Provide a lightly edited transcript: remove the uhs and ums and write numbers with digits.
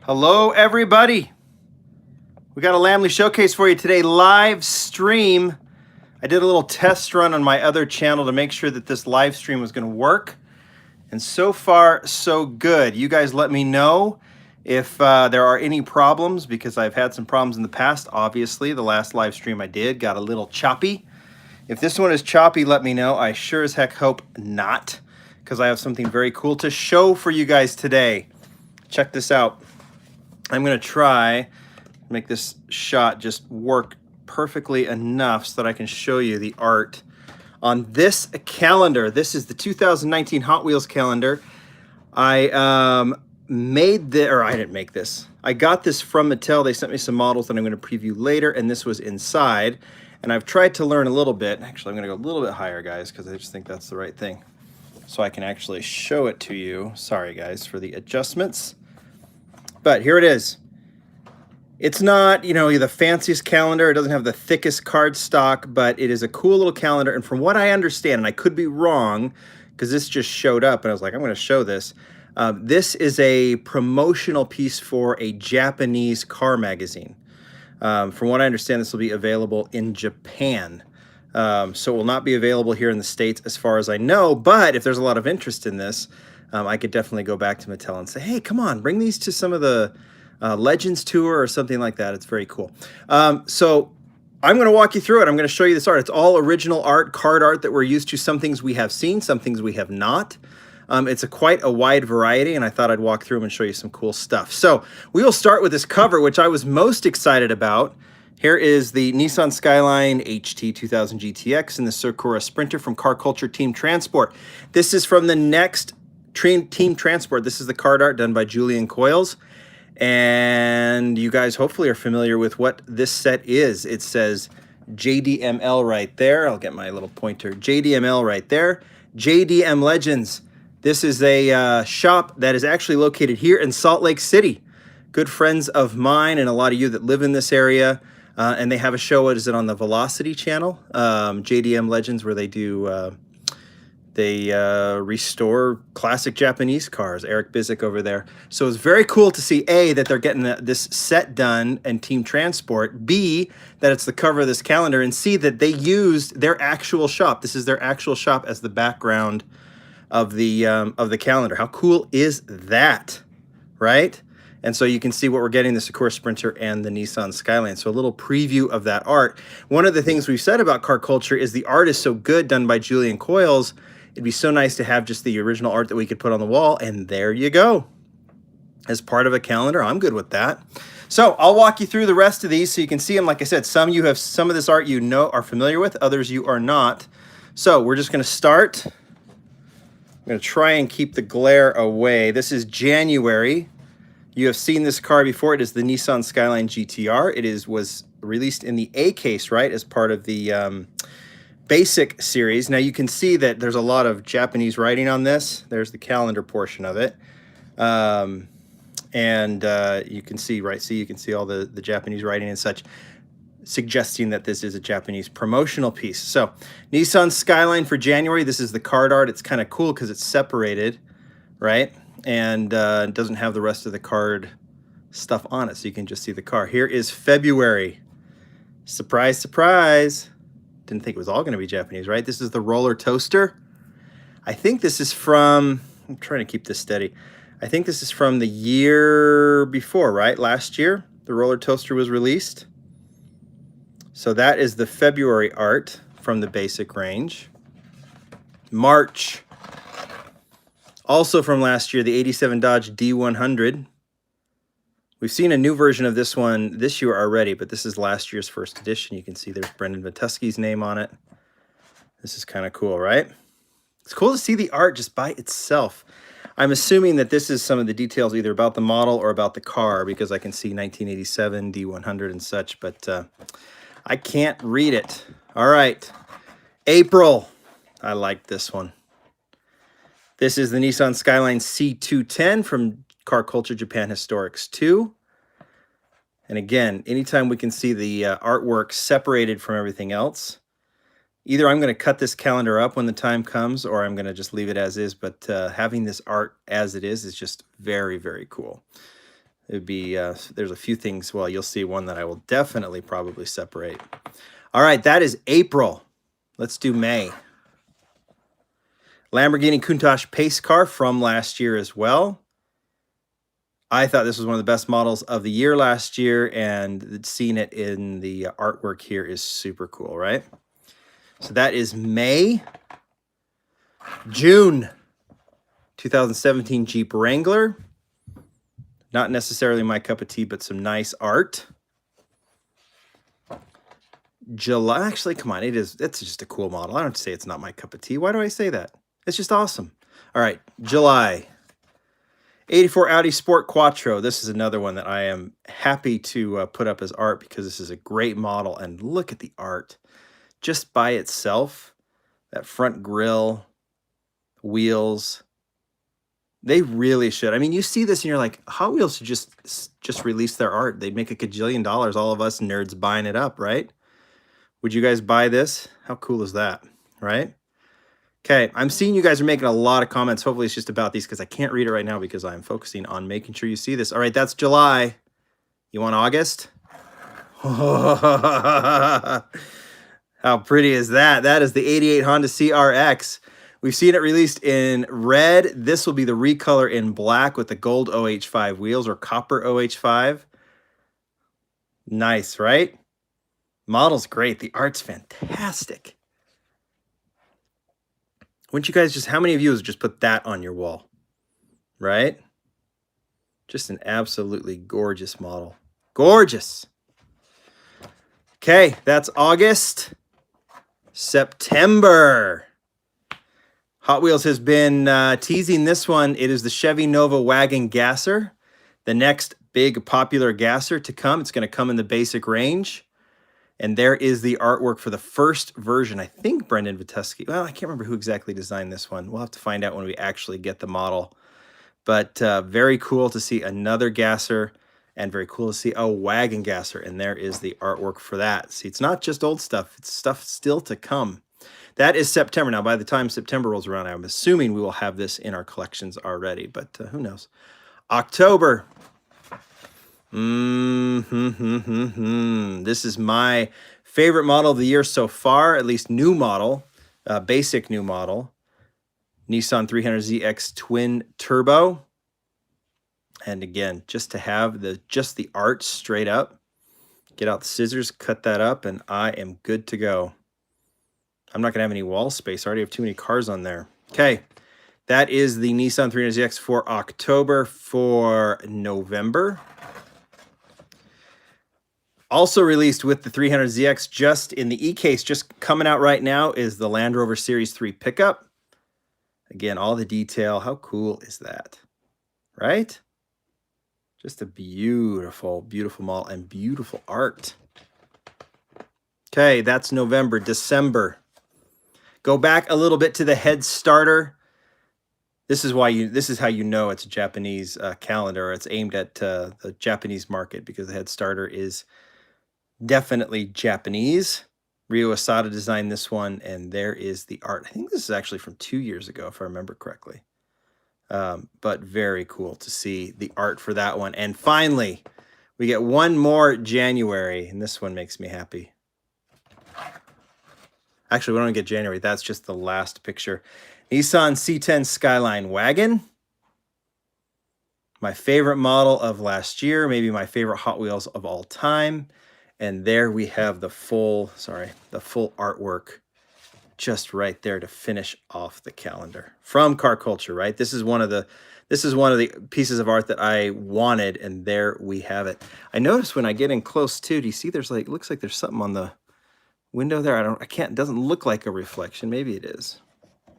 Hello, everybody. We got a Lamley showcase for you today, live stream. I did a little test run on my other channel to make sure that this live stream was going to work. And so far, so good. You guys let me know if there are any problems, because I've had some problems in the past. Obviously, the last live stream I did got a little choppy. If this one is choppy, let me know. I sure as heck hope not, because I have something very cool to show for you guys today. Check this out. I'm going to try make this shot just work perfectly enough so that I can show you the art on this calendar. This is the 2019 Hot Wheels calendar. I made the, or I didn't make this. I got this from Mattel. They sent me some models that I'm going to preview later, and this was inside. And I've tried to learn a little bit. Actually, I'm going to go a little bit higher, guys, because I just think that's the right thing, so I can actually show it to you. Sorry, guys, for the adjustments. But here it is. It's not, you know, the fanciest calendar. It doesn't have the thickest card stock, but it is a cool little calendar. And from what I understand, and I could be wrong, because this just showed up, and I was like, I'm going to show this. This is a promotional piece for a Japanese car magazine. From what I understand, this will be available in Japan. So it will not be available here in the States as far as I know. But if there's a lot of interest in this, I could definitely go back to Mattel and say, hey, come on, bring these to some of the Legends Tour or something like that. It's very cool. So I'm going to walk you through it. I'm going to show you this art. It's all original art, card art that we're used to. Some things we have seen, some things we have not. It's quite a wide variety, and I thought I'd walk through them and show you some cool stuff. So we will start with this cover, which I was most excited about. Here is the Nissan Skyline HT 2000 GTX and the Sakura Sprinter from Car Culture Team Transport. This is from the next Team Transport. This is the card art done by Julian Coyles. And you guys hopefully are familiar with what this set is. It says JDML right there. I'll get my little pointer. JDML right there. JDM Legends. This is a shop that is actually located here in Salt Lake City. Good friends of mine and a lot of you that live in this area. And they have a show. What is it, on the Velocity channel? JDM Legends, where they do... They restore classic Japanese cars. Eric Bizik over there. So it's very cool to see, A, that they're getting this set done and Team Transport. B, that it's the cover of this calendar. And C, that they used their actual shop. This is their actual shop as the background of the calendar. How cool is that, right? And so you can see what we're getting, the Sakura Sprinter and the Nissan Skyline. So a little preview of that art. One of the things we've said about Car Culture is the art is so good, done by Julian Coyles. It'd be so nice to have just the original art that we could put on the wall, and there you go. As part of a calendar, I'm good with that. So I'll walk you through the rest of these so you can see them. Like I said, some of some of this art you know are familiar with, others you are not. So we're just going to start. I'm going to try and keep the glare away. This is January. You have seen this car before. It is the Nissan Skyline GTR. It was released in the A case, right, as part of the Basic series. Now you can see that there's a lot of Japanese writing on this. There's the calendar portion of it. You can see, right, you can see all the Japanese writing and such, suggesting that this is a Japanese promotional piece. So Nissan Skyline for January. This is the card art. It's kind of cool because it's separated, right? And it doesn't have the rest of the card stuff on it, so you can just see the car. Here is February. Surprise, surprise. Didn't think it was all going to be Japanese, right? This is the Roller Toaster. I think this is from, I'm trying to keep this steady. I think this is from the year before, right? Last year, the Roller Toaster was released. So that is the February art from the basic range. March, also from last year, the 87 Dodge D100. We've seen a new version of this one this year already, but this is last year's first edition. You can see there's Brendan Vatuski's name on it. This is kind of cool, right? It's cool to see the art just by itself. I'm assuming that this is some of the details either about the model or about the car, because I can see 1987, D100 and such, but I can't read it. All right, April. I like this one. This is the Nissan Skyline C210 from Car Culture Japan Historics 2. And again, anytime we can see the artwork separated from everything else, either I'm going to cut this calendar up when the time comes, or I'm going to just leave it as is. But having this art as it is just very, very cool. It'd be, there's a few things, well, you'll see one that I will definitely probably separate. All right, that is April. Let's do May. Lamborghini Countach pace car from last year as well. I thought this was one of the best models of the year last year, and seeing it in the artwork here is super cool, right? So that is May. June, 2017 Jeep Wrangler. Not necessarily my cup of tea, but some nice art. July, actually, come on, it's just a cool model. I don't say it's not my cup of tea. Why do I say that? It's just awesome. All right, July. 84 Audi Sport Quattro. This is another one that I am happy to put up as art because this is a great model. And look at the art. Just by itself, that front grille, wheels, they really should. I mean, you see this and you're like, Hot Wheels should just release their art. They'd make $1 gajillion, all of us nerds buying it up, right? Would you guys buy this? How cool is that, right? Okay, I'm seeing you guys are making a lot of comments. Hopefully it's just about these because I can't read it right now because I'm focusing on making sure you see this. All right, that's July. You want August? How pretty is that? That is the 88 Honda CRX. We've seen it released in red. This will be the recolor in black with the gold OH5 wheels or copper OH5. Nice, right? Model's great. The art's fantastic. Wouldn't you guys how many of you would just put that on your wall? Right? Just an absolutely gorgeous model. Gorgeous. Okay, that's August. September. Hot Wheels has been teasing this one. It is the Chevy Nova Wagon Gasser. The next big popular gasser to come. It's going to come in the basic range. And there is the artwork for the first version. I think Brendan Vitesky. Well, I can't remember who exactly designed this one. We'll have to find out when we actually get the model. But very cool to see another gasser, and very cool to see a wagon gasser. And there is the artwork for that. See, it's not just old stuff. It's stuff still to come. That is September. Now, by the time September rolls around, I'm assuming we will have this in our collections already. But who knows? October. This is my favorite model of the year so far, at least new model, basic new model. Nissan 300ZX Twin Turbo. And again, just to have the art straight up, get out the scissors, cut that up, and I am good to go. I'm not going to have any wall space. I already have too many cars on there. Okay, that is the Nissan 300ZX for October. For November, also released with the 300ZX, just in the e-case, just coming out right now, is the Land Rover Series 3 pickup. Again, all the detail. How cool is that? Right? Just a beautiful, beautiful model and beautiful art. Okay, that's November. December. Go back a little bit to the head starter. This is how you know it's a Japanese calendar, or it's aimed at the Japanese market, because the head starter is definitely Japanese. Ryo Asada designed this one, and there is the art. I think this is actually from 2 years ago, if I remember correctly. But very cool to see the art for that one. And finally, we get one more January, and this one makes me happy. Actually, we don't get January. That's just the last picture. Nissan C10 Skyline Wagon. My favorite model of last year, maybe my favorite Hot Wheels of all time. And there we have the full artwork just right there to finish off the calendar from Car Culture, right? This is one of the pieces of art that I wanted, and there we have it. I noticed when I get in close too, do you see there's looks like there's something on the window there? It doesn't look like a reflection. Maybe it is.